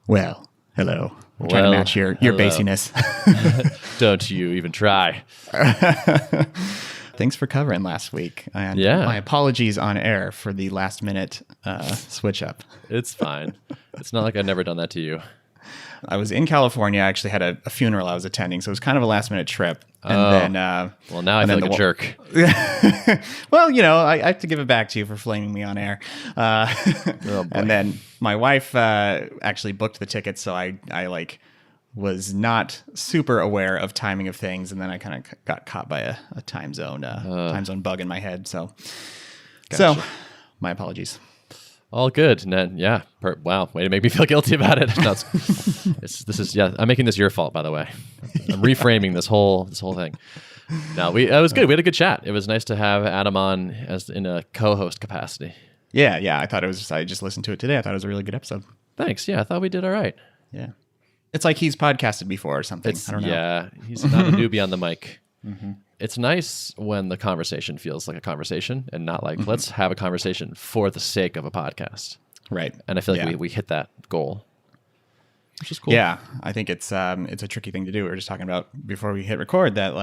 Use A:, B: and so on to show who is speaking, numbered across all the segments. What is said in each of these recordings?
A: Well, hello. I'm trying to match your basiness.
B: Don't you even try.
A: Thanks for covering last week. And my apologies on air for the last minute switch up.
B: It's fine. It's not like I've never done that to you.
A: I was in California. I actually had a funeral I was attending, so it was kind of a last minute trip. And then,
B: well, now I feel like a jerk.
A: Well, you know, I have to give it back to you for flaming me on air. And then my wife actually booked the tickets, so I was not super aware of timing of things, and then I kind of got caught by a time zone bug in my head. So my apologies.
B: All good. And then, wow, way to make me feel guilty about it. No, I'm making this your fault, by the way. I'm reframing this whole thing. No, it was good. We had a good chat. It was nice to have Adam on as in a co-host capacity.
A: Yeah. I thought I just listened to it today. I thought it was a really good episode.
B: Thanks. Yeah, I thought we did all right.
A: Yeah. It's like he's podcasted before or something. I don't know.
B: Yeah, he's not a newbie on the mic. Mm-hmm. It's nice when the conversation feels like a conversation and not like, let's have a conversation for the sake of a podcast.
A: Right.
B: And I feel like we hit that goal, which is cool.
A: Yeah, I think it's a tricky thing to do. We were just talking about before we hit record that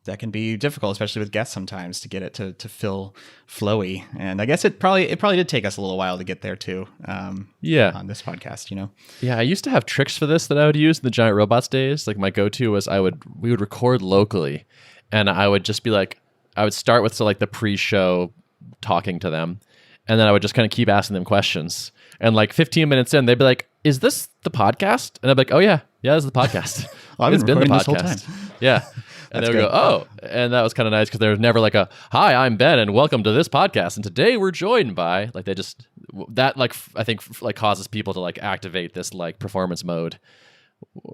A: that can be difficult, especially with guests sometimes, to get it to feel flowy. And I guess it probably did take us a little while to get there too. On this podcast, you know. Yeah,
B: I used to have tricks for this that I would use in the Giant Robots days. Like my go-to was we would record locally, and I would just be like, I would start with the pre-show talking to them, and then I would just kind of keep asking them questions. And 15 minutes in, they'd be like, "Is this the podcast?" And I'd be like, "Oh yeah, this is the podcast."
A: It's been the podcast this whole time.
B: Yeah. And they would go, "Oh," and that was kind of nice because there was never like a, "Hi, I'm Ben, and welcome to this podcast, and today we're joined by," I think causes people to activate this performance mode.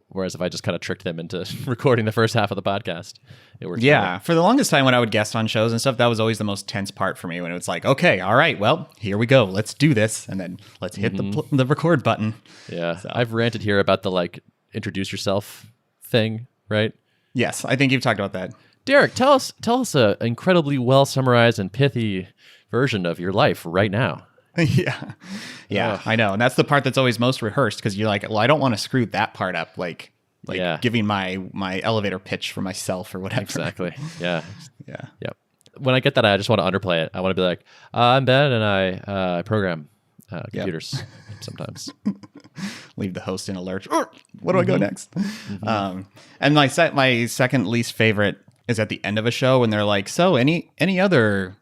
B: Whereas if I just kind of tricked them into recording the first half of the podcast, it worked.
A: Yeah, for the longest time when I would guest on shows and stuff, that was always the most tense part for me. When it was like, okay, all right, well, here we go, let's do this, and then let's hit the record button.
B: Yeah, so. I've ranted here about the introduce yourself thing, right?
A: Yes, I think you've talked about that.
B: Derrick, tell us an incredibly well summarized and pithy version of your life right now.
A: Yeah, I know, and that's the part that's always most rehearsed because you're like, well, I don't want to screw that part up, giving my elevator pitch for myself or whatever.
B: Exactly. Yeah. Yep. When I get that, I just want to underplay it. I want to be like, I'm Ben, and I program computers sometimes.
A: Leave the host in a lurch. What do I go next? And my second least favorite is at the end of a show when they're like, so any other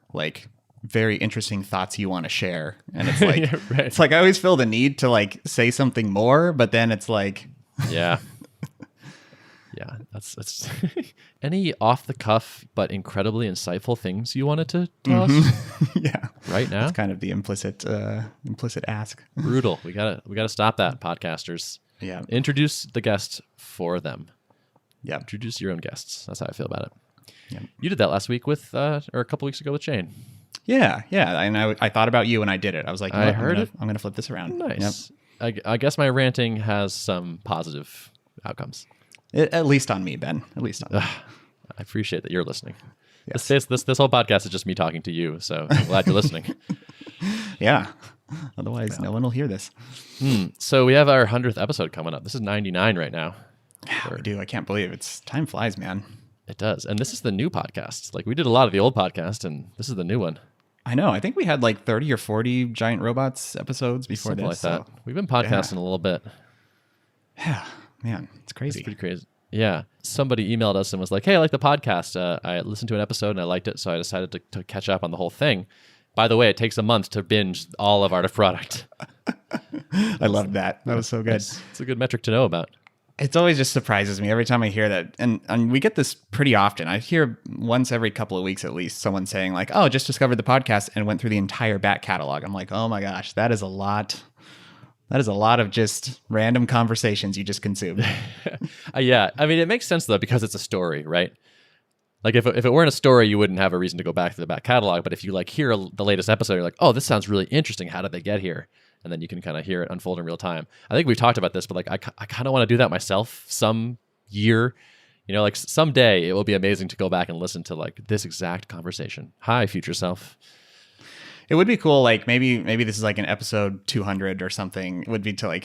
A: very interesting thoughts you want to share? And it's like, right. It's like I always feel the need to say something more, but then it's like,
B: yeah, that's any off the cuff but incredibly insightful things you wanted to tell us.
A: Yeah,
B: right now.
A: That's kind of the implicit ask.
B: Brutal. We gotta stop that, podcasters.
A: Yeah,
B: introduce the guest for them.
A: Yeah,
B: introduce your own guests. That's how I feel about it.
A: Yeah,
B: you did that last week or a couple weeks ago with Shane.
A: Yeah, and I thought about you when I did it. I was like,
B: I heard it.
A: I'm gonna flip this around.
B: Nice. Yep. I guess my ranting has some positive outcomes.
A: At least on me, Ben. At least on me.
B: I appreciate that you're listening.
A: Yes.
B: This whole podcast is just me talking to you, so I'm glad you're listening.
A: Yeah. Otherwise, no one will hear this.
B: So we have our 100th episode coming up. This is 99 right now.
A: Yeah, we do. I can't believe it. Time flies, man.
B: It does. And this is the new podcast. We did a lot of the old podcast, and this is the new one.
A: I know. I think we had 30 or 40 Giant Robots episodes before
B: something
A: this.
B: Like that. We've been podcasting a little bit.
A: Yeah, man, it's crazy.
B: It's pretty crazy. Yeah. Somebody emailed us and was like, hey, I like the podcast. I listened to an episode and I liked it, so I decided to catch up on the whole thing. By the way, it takes a month to binge all of Art of Product.
A: I loved that. That was so good.
B: It's a good metric to know about.
A: It always just surprises me every time I hear that. And we get this pretty often. I hear once every couple of weeks at least someone saying oh, just discovered the podcast and went through the entire back catalog. I'm like, oh my gosh, that is a lot. That is a lot of just random conversations you just consumed.
B: Yeah. I mean, it makes sense though, because it's a story, right? If it weren't a story, you wouldn't have a reason to go back to the back catalog. But if you hear the latest episode, you're like, oh, this sounds really interesting. How did they get here? And then you can kind of hear it unfold in real time. I think we've talked about this, but I kind of want to do that myself some year. Someday it will be amazing to go back and listen to this exact conversation. Hi, future self.
A: It would be cool. Maybe this is an episode 200 or something. It would be to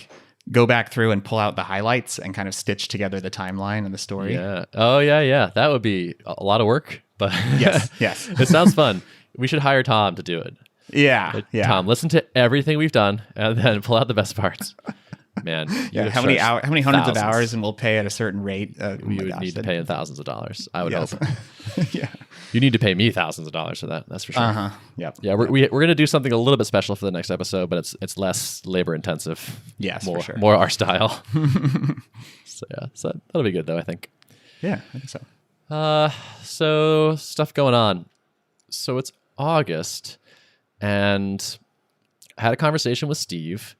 A: go back through and pull out the highlights and kind of stitch together the timeline and the story.
B: Yeah. Oh, yeah. That would be a lot of work, but
A: Yes.
B: It sounds fun. We should hire Tom to do it.
A: Yeah.
B: Tom, listen to everything we've done and then pull out the best parts. Man.
A: Yeah. How many hundreds of hours, and we'll pay at a certain rate?
B: We would need to pay in thousands of dollars. I would hope.
A: Yeah.
B: You need to pay me thousands of dollars for that. That's for sure.
A: Yep.
B: Yeah, we're gonna do something a little bit special for the next episode, but it's less labor intensive.
A: Yes,
B: more,
A: for sure.
B: More our style. So that'll be good though, I think.
A: Yeah, I think so.
B: So stuff going on. So it's August, and I had a conversation with Steve,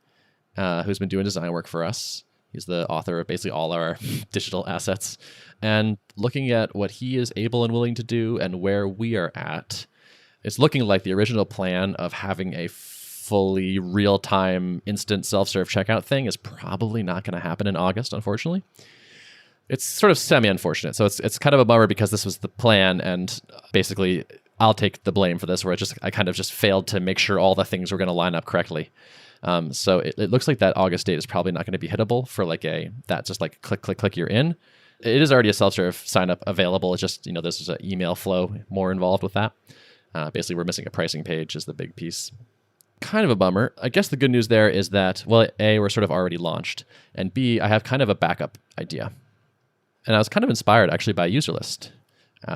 B: who's been doing design work for us. He's the author of basically all our digital assets. And looking at what he is able and willing to do and where we are at, it's looking like the original plan of having a fully real-time instant self-serve checkout thing is probably not going to happen in August, unfortunately. It's sort of semi-unfortunate. So it's kind of a bummer because this was the plan, and basically I'll take the blame for this, where I kind of just failed to make sure all the things were going to line up correctly. So it looks like that August date is probably not going to be hittable for that just like click, you're in. It is already a self-serve sign up available. It's just, there's an email flow more involved with that. Basically, we're missing a pricing page is the big piece. Kind of a bummer. I guess the good news there is that, well, A, we're sort of already launched, and B, I have kind of a backup idea. And I was kind of inspired actually by UserList.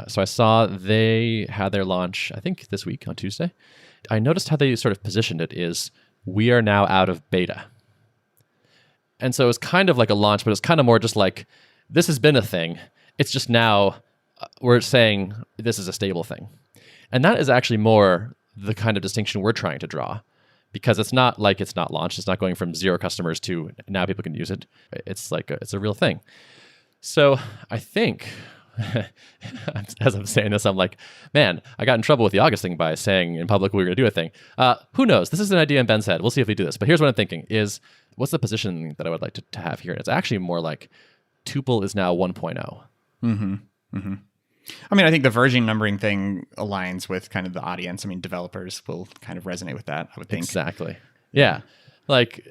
B: So I saw they had their launch, I think this week on Tuesday. I noticed how they sort of positioned it is, we are now out of beta. And so it's kind of like a launch, but it's kind of more just like, this has been a thing. It's just now we're saying this is a stable thing. And that is actually more the kind of distinction we're trying to draw, because it's not like it's not launched. It's not going from 0 customers to now people can use it. It's like it's a real thing. So I think, as I'm saying this, I'm like, man, I got in trouble with the August thing by saying in public we were going to do a thing. Who knows? This is an idea in Ben's head. We'll see if we do this. But here's what I'm thinking is, what's the position that I would like to have here? And it's actually more like Tuple is now 1.0.
A: Mm-hmm. Mm-hmm. I mean, I think the version numbering thing aligns with kind of the audience. I mean, developers will kind of resonate with that, I would think.
B: Exactly. Yeah. Like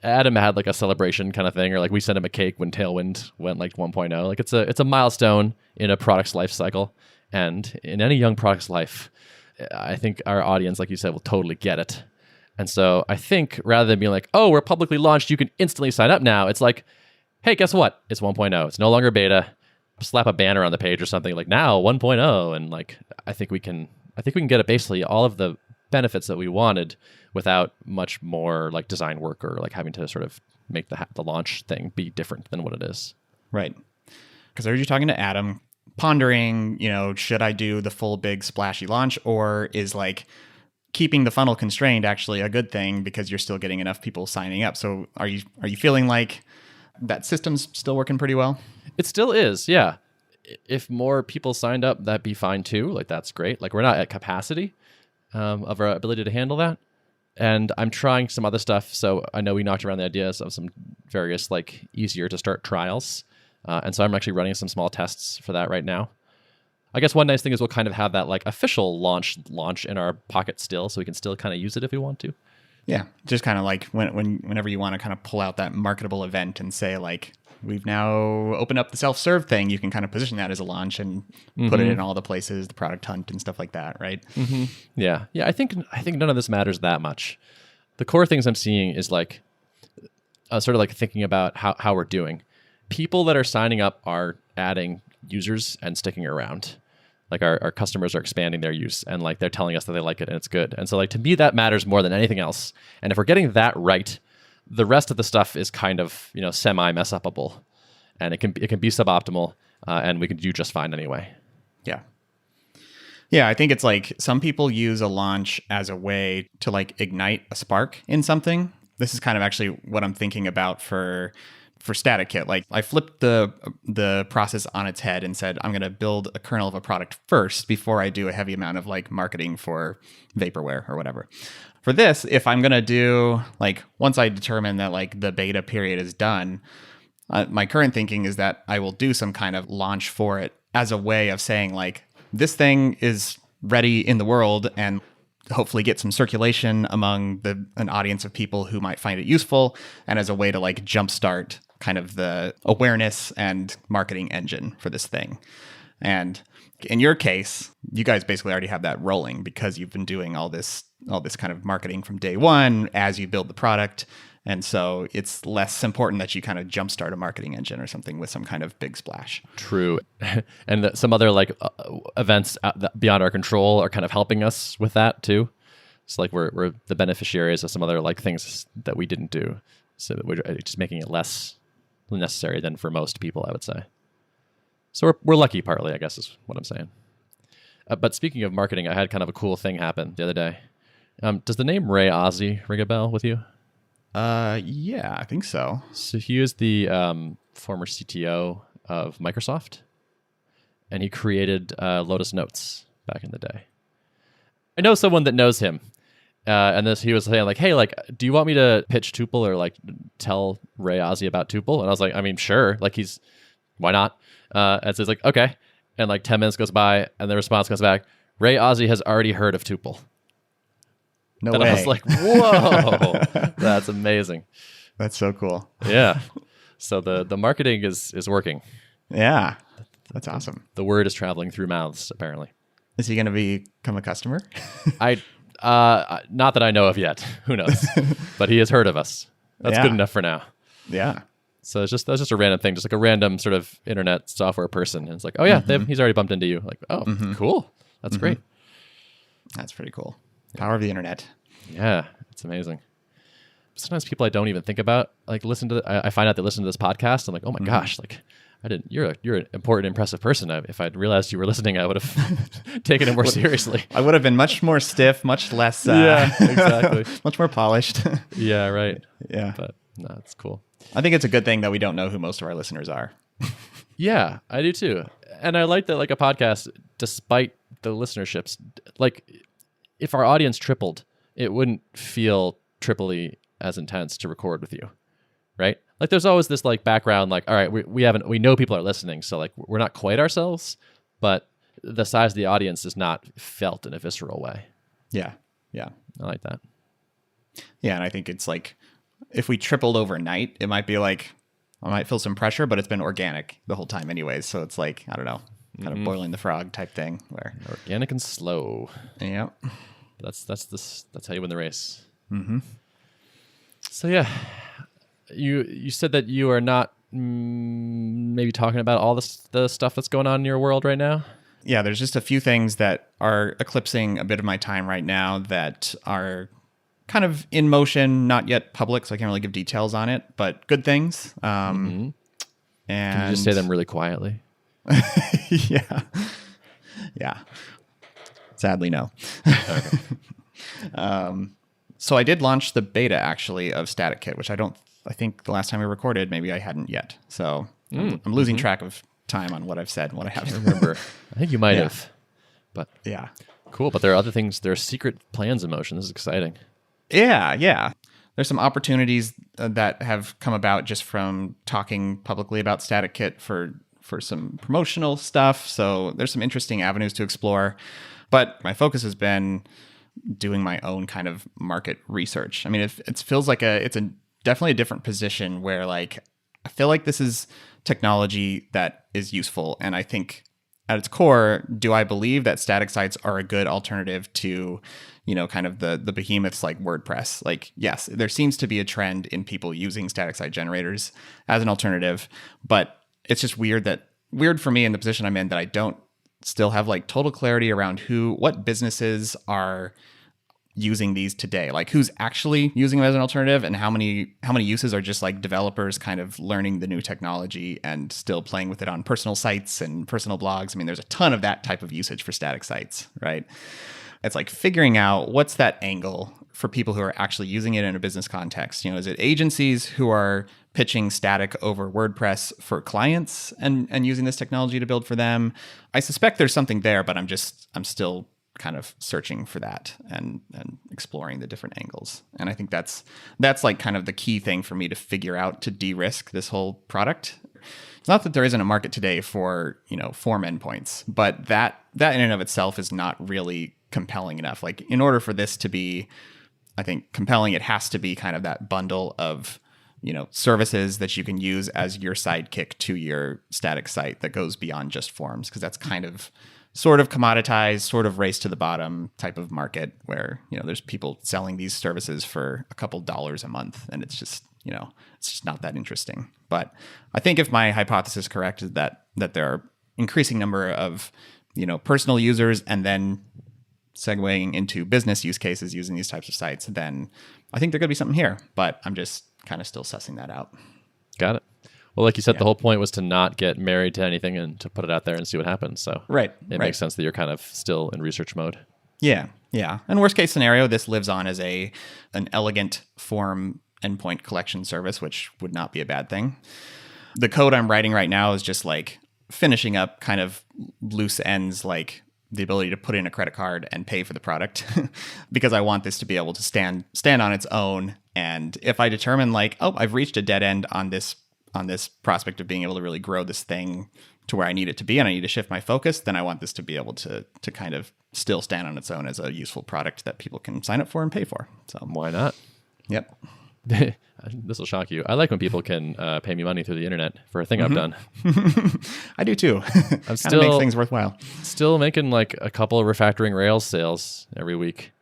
B: Adam had like a celebration kind of thing, or like we sent him a cake when Tailwind went like 1.0. Like it's a milestone in a product's life cycle. And in any young product's life, I think our audience, like you said, will totally get it. And so I think rather than being like, oh, we're publicly launched, you can instantly sign up now. It's like, hey, guess what? It's 1.0. It's no longer beta. Slap a banner on the page or something like now 1.0, and like I think we can get it basically all of the benefits that we wanted without much more like design work or like having to sort of make the launch thing be different than what it is.
A: Right. Because I heard you talking to Adam, pondering, should I do the full big splashy launch, or is like keeping the funnel constrained actually a good thing because you're still getting enough people signing up? So are you feeling like that system's still working pretty well?
B: It still is, yeah. If more people signed up, that'd be fine too. Like, that's great. Like, we're not at capacity of our ability to handle that. And I'm trying some other stuff. So I know we knocked around the ideas of some various, like, easier to start trials. And so I'm actually running some small tests for that right now. I guess one nice thing is we'll kind of have that, like, official launch in our pocket still, so we can still kind of use it if we want to.
A: Yeah, just kind of like whenever you want to kind of pull out that marketable event and say, like, we've now opened up the self-serve thing, you can kind of position that as a launch and put it in all the places, the product hunt and stuff like that, right?
B: Mm-hmm. Yeah. I think none of this matters that much. The core things I'm seeing is like sort of like thinking about how we're doing. People that are signing up are adding users and sticking around. Like our customers are expanding their use, and like they're telling us that they like it and it's good. And so like to me that matters more than anything else. And if we're getting that right, the rest of the stuff is kind of, semi mess upable, and it can be suboptimal, and we can do just fine anyway. Yeah.
A: Yeah, I think it's like some people use a launch as a way to like ignite a spark in something. This is kind of actually what I'm thinking about for StaticKit. Like I flipped the process on its head and said, I'm going to build a kernel of a product first before I do a heavy amount of like marketing for vaporware or whatever. For this, if I'm going to do like, once I determine that like the beta period is done, my current thinking is that I will do some kind of launch for it as a way of saying like, this thing is ready in the world, and hopefully get some circulation among an audience of people who might find it useful, and as a way to like jumpstart kind of the awareness and marketing engine for this thing. And in your case, you guys basically already have that rolling because you've been doing all this kind of marketing from day one as you build the product. And so it's less important that you kind of jumpstart a marketing engine or something with some kind of big splash.
B: True. And some other like events beyond our control are kind of helping us with that too. It's like we're the beneficiaries of some other like things that we didn't do. So we're just making it less necessary than for most people, I would say. So we're lucky partly, I guess is what I'm saying. But speaking of marketing, I had kind of a cool thing happen the other day. Does the name Ray Ozzie ring a bell with you?
A: Yeah, I think so.
B: So he was the former CTO of Microsoft, and he created Lotus Notes back in the day. I know someone that knows him, and he was saying like, "Hey, like, do you want me to pitch Tuple or like tell Ray Ozzie about Tuple?" And I was like, "I mean, sure. Like, why not?" And so he's like, "Okay." And like 10 minutes goes by, and the response comes back, "Ray Ozzie has already heard of Tuple."
A: No
B: and
A: way.
B: I was like, whoa, that's amazing.
A: That's so cool.
B: Yeah. So the marketing is working.
A: Yeah. That's awesome.
B: The word is traveling through mouths, apparently.
A: Is he going to become a customer?
B: Not that I know of yet. Who knows? But he has heard of us. That's good enough for now.
A: Yeah.
B: So that's just a random thing, just like a random sort of internet software person. And it's like, oh yeah, he's already bumped into you. Like, oh, cool. That's great.
A: That's pretty cool. Power of the internet.
B: Yeah, it's amazing. Sometimes people I don't even think about, like I find out they listen to this podcast. I'm like, oh my gosh, like you're an important, impressive person. If I'd realized you were listening, I would have taken it more seriously.
A: I would have been much more stiff, much less.
B: Yeah, exactly.
A: Much more polished.
B: Yeah, right.
A: Yeah,
B: but no, it's cool.
A: I think it's a good thing that we don't know who most of our listeners are.
B: Yeah, I do too, and I like that. Like a podcast, despite the listenerships, like if our audience tripled, it wouldn't feel triply as intense to record with you, right? Like there's always this like background, like, all right, we know people are listening, so like we're not quite ourselves, but the size of the audience is not felt in a visceral way.
A: Yeah.
B: I like that.
A: Yeah, and I think it's like if we tripled overnight, it might be like I might feel some pressure, but it's been organic the whole time anyways. So it's like, I don't know, kind of boiling the frog type thing where
B: Organic and slow.
A: Yeah.
B: That's how you win the race. Mm-hmm. So yeah, you said that you are not maybe talking about all the stuff that's going on in your world right now.
A: Yeah, there's just a few things that are eclipsing a bit of my time right now that are kind of in motion, not yet public, so I can't really give details on it, but good things. And
B: can you just say them really quietly?
A: Yeah. Sadly, no.
B: Okay.
A: So I did launch the beta actually of StaticKit, which I think the last time we recorded, maybe I hadn't yet. So I'm losing track of time on what I've said and what I haven't.
B: Remember. I think you might have. But
A: yeah.
B: Cool. But there are other things. There are secret plans in motion. This is exciting.
A: Yeah. There's some opportunities that have come about just from talking publicly about StaticKit for some promotional stuff. So there's some interesting avenues to explore. But my focus has been doing my own kind of market research. I mean, it feels like it's definitely a different position where like I feel like this is technology that is useful. And I think at its core, do I believe that static sites are a good alternative to, kind of the behemoths like WordPress? Like, yes, there seems to be a trend in people using static site generators as an alternative, but it's just weird for me in the position I'm in that I don't still have like total clarity around what businesses are using these today, like who's actually using them as an alternative, and how many uses are just like developers kind of learning the new technology and still playing with it on personal sites and personal blogs. I mean, there's a ton of that type of usage for static sites, right? It's like figuring out what's that angle for people who are actually using it in a business context. Is it agencies who are pitching static over WordPress for clients and using this technology to build for them? I suspect there's something there, but I'm still kind of searching for that and exploring the different angles. And I think that's like kind of the key thing for me to figure out to de-risk this whole product. It's not that there isn't a market today for, form endpoints, but that in and of itself is not really compelling enough. Like in order for this to be, I think, compelling, it has to be kind of that bundle of, services that you can use as your sidekick to your static site that goes beyond just forms, because that's kind of sort of commoditized, sort of race to the bottom type of market where, there's people selling these services for a couple dollars a month, and it's just not that interesting. But I think if my hypothesis is correct, is that there are increasing number of, personal users, and then segueing into business use cases using these types of sites, then I think there could be something here, but I'm just kind of still sussing that out.
B: Got it. Well, like you said, the whole point was to not get married to anything and to put it out there and see what happens. So it makes sense that you're kind of still in research mode.
A: Yeah. And worst case scenario, this lives on as an elegant form endpoint collection service, which would not be a bad thing. The code I'm writing right now is just like finishing up kind of loose ends, like the ability to put in a credit card and pay for the product because I want this to be able to stand on its own. And if I determine like, I've reached a dead end on this prospect of being able to really grow this thing to where I need it to be, and I need to shift my focus, then I want this to be able to kind of still stand on its own as a useful product that people can sign up for and pay for. So
B: why not?
A: Yep.
B: This will shock you. I like when people can pay me money through the internet for a thing I've done.
A: I do too.
B: I'm still
A: makes things worthwhile.
B: Still making like a couple of refactoring Rails sales every week.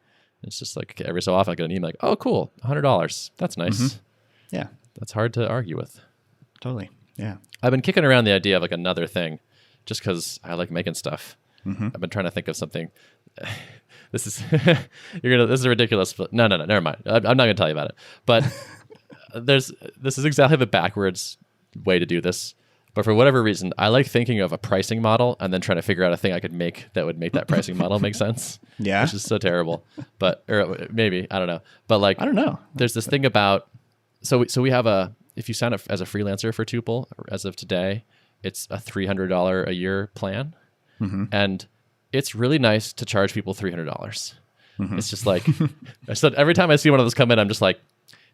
B: It's just like every so often I get an email like, "Oh, cool, $100. That's nice."
A: Yeah,
B: that's hard to argue with.
A: Totally. Yeah.
B: I've been kicking around the idea of like another thing, just because I like making stuff. I've been trying to think of something. This is this is ridiculous. But no, never mind. I'm not gonna tell you about it. But this is exactly the backwards way to do this. But for whatever reason, I like thinking of a pricing model and then trying to figure out a thing I could make that would make that pricing model make sense.
A: Yeah,
B: which is so terrible. But or maybe I don't know. But like
A: I don't know.
B: There's this thing about so we have if you sign up as a freelancer for Tuple as of today, it's a $300 a year plan, and it's really nice to charge people $300. It's just like I said, every time I see one of those come in, I'm just like,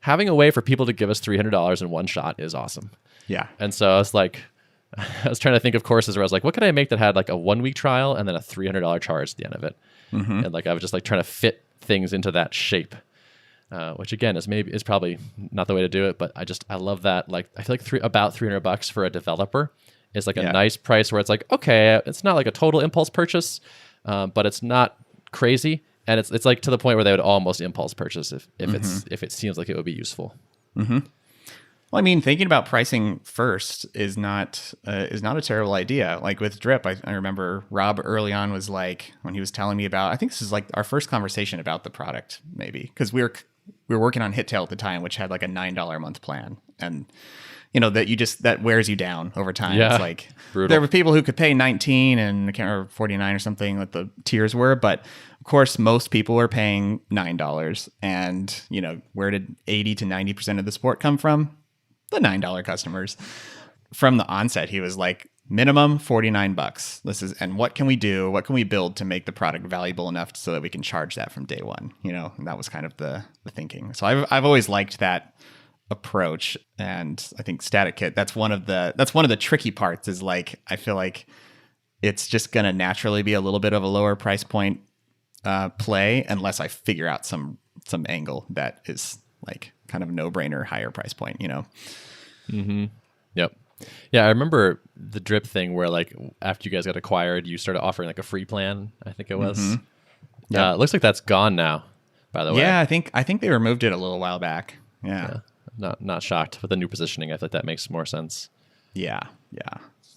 B: having a way for people to give us $300 in one shot is awesome.
A: Yeah.
B: And so I was like, I was trying to think of courses where I was like, what could I make that had like a 1 week trial and then a $300 charge at the end of it? And like I was just like trying to fit things into that shape, which again is probably not the way to do it, but I love that. Like I feel like about $300 for a developer is like a nice price where it's like, okay, it's not like a total impulse purchase, but it's not crazy. And it's like to the point where they would almost impulse purchase if it seems like it would be useful.
A: Well, I mean, thinking about pricing first is not a terrible idea. Like with Drip, I remember Rob early on was like, when he was telling me about, I think this is like our first conversation about the product, maybe, because we were working on HitTail at the time, which had like a $9 a month plan, and that wears you down over time.
B: Yeah,
A: it's like
B: brutal.
A: There were people who could pay 19 and I can't remember 49 or something what the tiers were, but of course most people were paying $9. And where did 80 to 90% of the support come from? The $9 customers. From the onset, he was like, minimum $49. And what can we do? What can we build to make the product valuable enough so that we can charge that from day one? And that was kind of the thinking. So I've always liked that approach, and I think StaticKit, that's one of the tricky parts, is like I feel like it's just gonna naturally be a little bit of a lower price point play unless I figure out some angle that is like kind of no-brainer higher price point.
B: Yep. Yeah, I remember the Drip thing where like after you guys got acquired, you started offering like a free plan, I think it was. It looks like that's gone now, by the way.
A: Yeah, I think they removed it a little while back. Yeah.
B: Not shocked with the new positioning. I thought that makes more sense.
A: Yeah.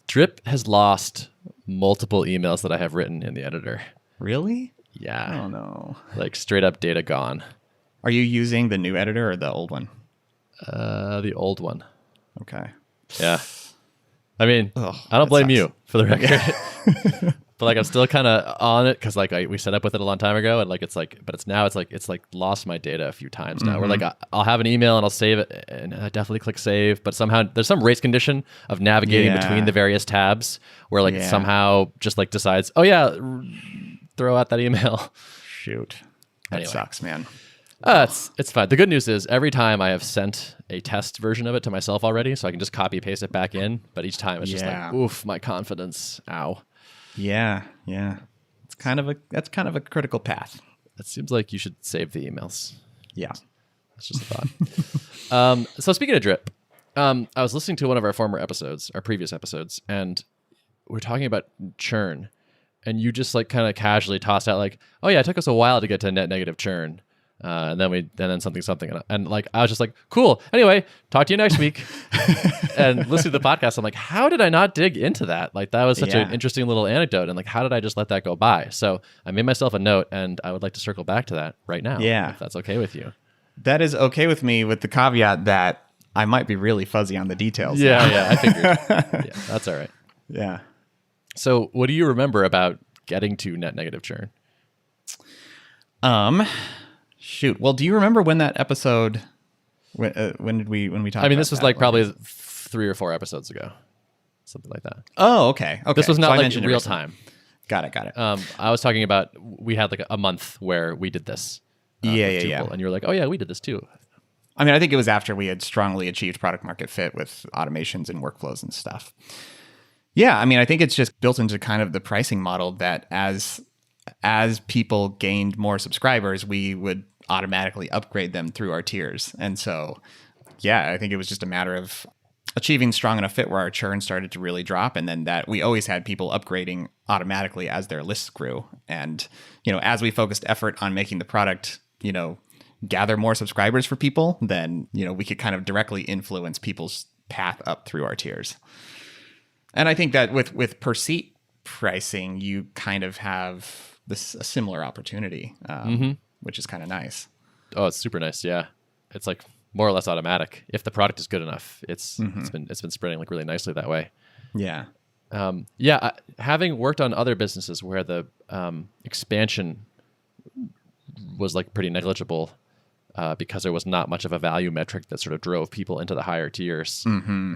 B: Drip has lost multiple emails that I have written in the editor.
A: Really?
B: Yeah.
A: Oh no.
B: Like straight up data gone.
A: Are you using the new editor or the old one?
B: The old one.
A: Okay.
B: Yeah. I mean, I don't blame you, for the record.
A: Yeah.
B: But like I'm still kind of on it because like we set up with it a long time ago, and like it's like lost my data a few times now. Where like I'll have an email and I'll save it, and I definitely click save, but somehow there's some race condition of navigating between the various tabs where like it somehow just like decides, oh yeah, throw out that email.
A: Shoot, that sucks, man.
B: It's fine. The good news is every time I have sent a test version of it to myself already, so I can just copy paste it back in. But each time it's just like, oof, my confidence, ow.
A: Yeah. That's kind of a critical path.
B: It seems like you should save the emails.
A: Yeah.
B: That's just a thought. So speaking of drip, I was listening to one of our previous episodes, and we're talking about churn. And you just like kind of casually tossed out like, oh yeah, it took us a while to get to net negative churn. And then something. And like, I was just like, cool. Anyway, talk to you next week. And listening to the podcast, I'm like, how did I not dig into that? Like, that was such an interesting little anecdote. And like, how did I just let that go by? So I made myself a note, and I would like to circle back to that right now.
A: Yeah.
B: If that's okay with you.
A: That is okay with me, with the caveat that I might be really fuzzy on the details.
B: Yeah, I figured. Yeah, that's all right.
A: Yeah.
B: So what do you remember about getting to net negative churn?
A: Shoot. Well, do you remember when that episode? When we talked?
B: I mean, this was like probably 3 or 4 episodes ago, something like that.
A: Oh, okay.
B: This was not like in real time.
A: Got it.
B: I was talking about we had like a month where we did this.
A: Yeah.
B: And you were like, oh yeah, we did this too.
A: I mean, I think it was after we had strongly achieved product market fit with automations and workflows and stuff. Yeah, I mean, I think it's just built into kind of the pricing model that as people gained more subscribers, we would automatically upgrade them through our tiers. And so, yeah, I think it was just a matter of achieving strong enough fit where our churn started to really drop, and then that we always had people upgrading automatically as their lists grew. And, as we focused effort on making the product, gather more subscribers for people, then, we could kind of directly influence people's path up through our tiers. And I think that with per seat pricing, you kind of have a similar opportunity, which is kind of nice.
B: Oh, it's super nice. Yeah. It's like more or less automatic. If the product is good enough, it's been spreading like really nicely that way.
A: Yeah.
B: Having worked on other businesses where the expansion was like pretty negligible, because there was not much of a value metric that sort of drove people into the higher tiers,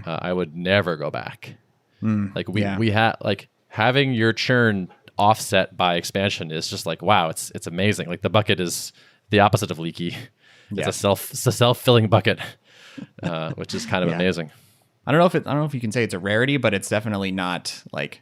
B: I would never go back. We had like having your churn offset by expansion is just like, wow, it's amazing. Like the bucket is the opposite of leaky. It's a self-filling bucket, which is kind of amazing.
A: I don't know if you can say it's a rarity, but it's definitely not like,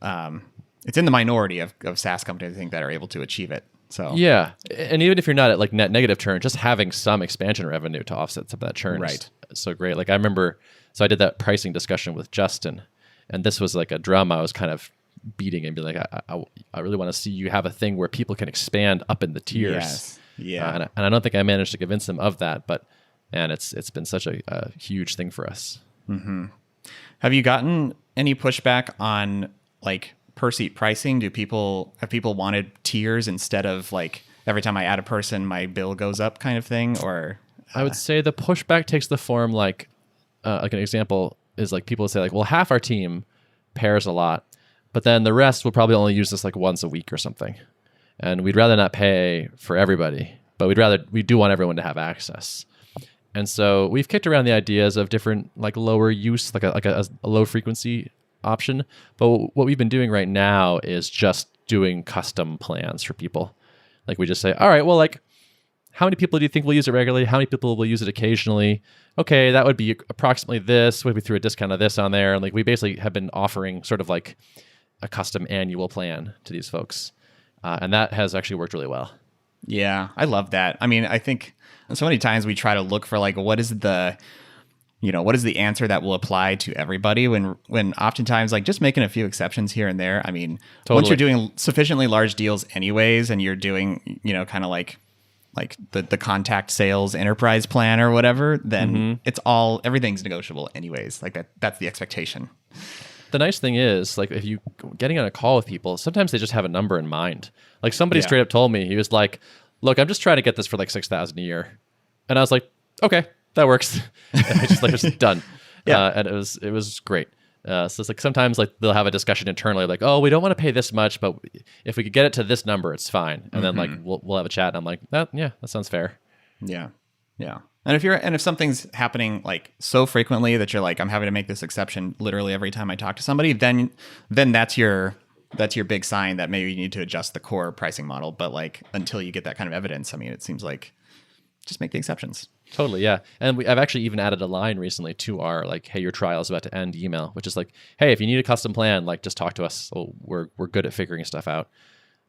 A: it's in the minority of SaaS companies, I think, that are able to achieve it. So
B: yeah, and even if you're not at like net negative churn, just having some expansion revenue to offset some of that churn is so great. Like I remember, so I did that pricing discussion with Justin, and this was like a drum I was kind of beating and be like, I really want to see you have a thing where people can expand up in the tiers.
A: Yes. Yeah.
B: And I don't think I managed to convince him of that, but man, it's been such a huge thing for us.
A: Mm-hmm. Have you gotten any pushback on like per seat pricing? Have people wanted tiers instead of like every time I add a person, my bill goes up kind of thing? Or
B: I would say the pushback takes the form like an example is like people say like, well, half our team pairs a lot, but then the rest will probably only use this like once a week or something. And we'd rather not pay for everybody, but we do want everyone to have access. And so we've kicked around the ideas of different like lower use, like a low frequency option. But what we've been doing right now is just doing custom plans for people. Like we just say, all right, well, like how many people do you think will use it regularly? How many people will use it occasionally? Okay, that would be approximately this. What if we threw a discount of this on there? And like we basically have been offering sort of like a custom annual plan to these folks. And that has actually worked really well.
A: Yeah, I love that. I mean, I think so many times we try to look for like, what is the answer that will apply to everybody when oftentimes like just making a few exceptions here and there. I mean, once you're doing sufficiently large deals anyways, and you're doing, kind of like the contact sales enterprise plan or whatever, then everything's negotiable anyways. Like that's the expectation.
B: The nice thing is, like, if you getting on a call with people, sometimes they just have a number in mind. Like somebody straight up told me, he was like, "Look, I'm just trying to get this for like $6,000 a year," and I was like, "Okay, that works." And just done. And it was great. So it's like sometimes like they'll have a discussion internally, like, "Oh, we don't want to pay this much, but if we could get it to this number, it's fine." And then like we'll have a chat, and I'm like, "That sounds fair." Yeah.
A: And if something's happening like so frequently that you're like, I'm having to make this exception literally every time I talk to somebody, then that's your big sign that maybe you need to adjust the core pricing model. But like until you get that kind of evidence, I mean, it seems like just make the exceptions.
B: Totally, yeah. And I've actually even added a line recently to our like, "Hey, your trial is about to end" email, which is like, "Hey, if you need a custom plan, like just talk to us. We're good at figuring stuff out."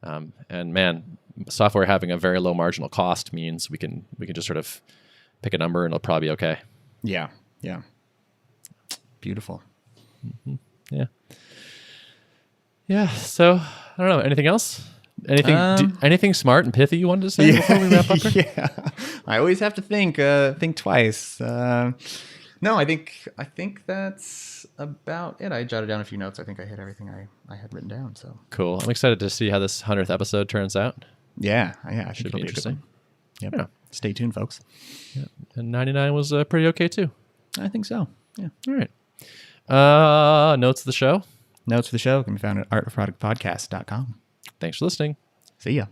B: And man, software having a very low marginal cost means we can just sort of pick a number and it'll probably be okay.
A: Yeah. Beautiful.
B: Yeah. Yeah. So I don't know. Anything else? Anything smart and pithy you wanted to say before we wrap up here?
A: Yeah. I always have to think twice. No, I think that's about it. I jotted down a few notes. I think I hit everything I had written down. So
B: cool. I'm excited to see how this 100th episode turns out.
A: Yeah. I
B: Should be interesting.
A: Yep. Yeah. Stay tuned, folks.
B: Yeah. And 99 was pretty okay too.
A: I think so. Yeah.
B: All right. Notes of the show.
A: Notes for the show can be found at artofproductpodcast.com.
B: Thanks for listening.
A: See ya.